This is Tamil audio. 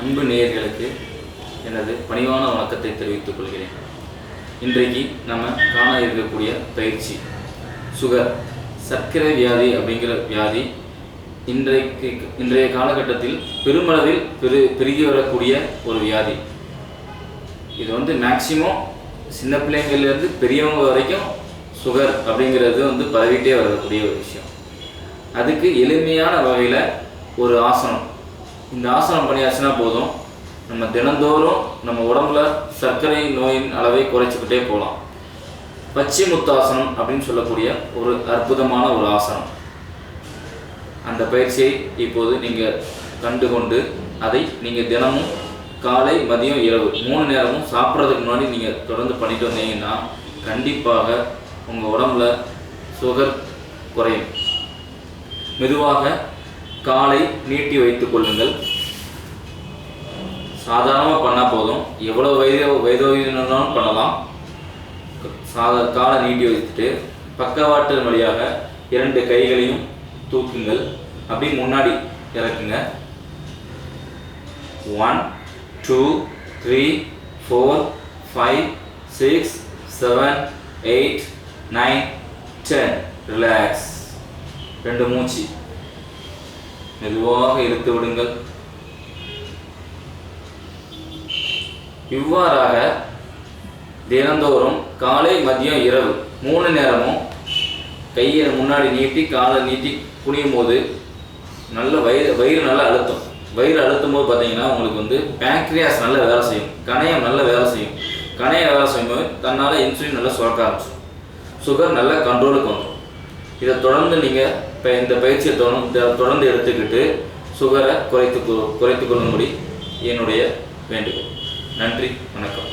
அன்பு நேயர்களுக்கு எனது பணிவான வணக்கத்தை தெரிவித்துக் கொள்கிறேன். இன்றைக்கு நம்ம காண இருக்கக்கூடிய பயிற்சி சுகர், சர்க்கரை வியாதி அப்படிங்கிற வியாதி இன்றைய காலகட்டத்தில் பெருமளவில் பெருகி வரக்கூடிய ஒரு வியாதி. இது மேக்சிமம் சின்ன பிள்ளைங்கள்லேருந்து பெரியவங்க வரைக்கும் சுகர் அப்படிங்கிறது பரவிட்டே வரக்கூடிய ஒரு விஷயம். அதுக்கு எளிமையான வகையில் ஒரு ஆசனம், இந்த ஆசனம் பண்ணியாச்சுன்னா போதும், நம்ம தினந்தோறும் நம்ம உடம்புல சர்க்கரை நோயின் அளவை குறைச்சிக்கிட்டே போகலாம். பச்சை முத்தாசனம் அப்படின்னு சொல்லக்கூடிய ஒரு அற்புதமான ஒரு ஆசனம். அந்த பயிற்சியை இப்போது நீங்கள் கண்டுகொண்டு அதை நீங்கள் தினமும் காலை, மதியம், இரவு 3 நேரமும் சாப்பிட்றதுக்கு முன்னாடி நீங்கள் தொடர்ந்து பண்ணிட்டு வந்தீங்கன்னா கண்டிப்பாக உங்கள் உடம்புல சுகர் குறையும். மெதுவாக காலை நீட்டி வைத்துக் கொள்ளுங்கள். சாதாரணமாக பண்ணால் போதும், எவ்வளோ வயதானாலும் பண்ணலாம். காலை நீட்டி வைத்துட்டு பக்கவாட்டு வழியாக 2 கைகளையும் தூக்குங்கள். அப்படி முன்னாடி இறக்குங்க. 1 2 3 4 5 6 7 8 9 10. ரிலாக்ஸ். 2 மூச்சு மெதுவாக இழுத்து விடுங்கள். இவ்வாறாக தினந்தோறும் காலை, மதியம், இரவு 3 நேரமும் கையை முன்னாடி நீட்டி காலை நீட்டி குனியும் போது நல்ல வயிறு நல்லா அழுத்தும். வயிறு அழுத்தும் போது பார்த்தீங்கன்னா உங்களுக்கு பேங்க்ரியாஸ் நல்ல வேலை செய்யும், கணையம் நல்ல வேலை செய்யும். கணையம் வேலை செய்யும்போது தன்னால் இன்சுலின் நல்லா சுரக்க ஆரம்பிச்சிடும். சுகர் நல்ல கண்ட்ரோலுக்கு வந்துடும். இதை தொடர்ந்து நீங்கள் இப்போ இந்த பயிற்சியை தொடர்ந்து எடுத்துக்கிட்டு சுகரை குறைத்து கொள்ளும்படி என்னுடைய வேண்டுகோள். நன்றி, வணக்கம்.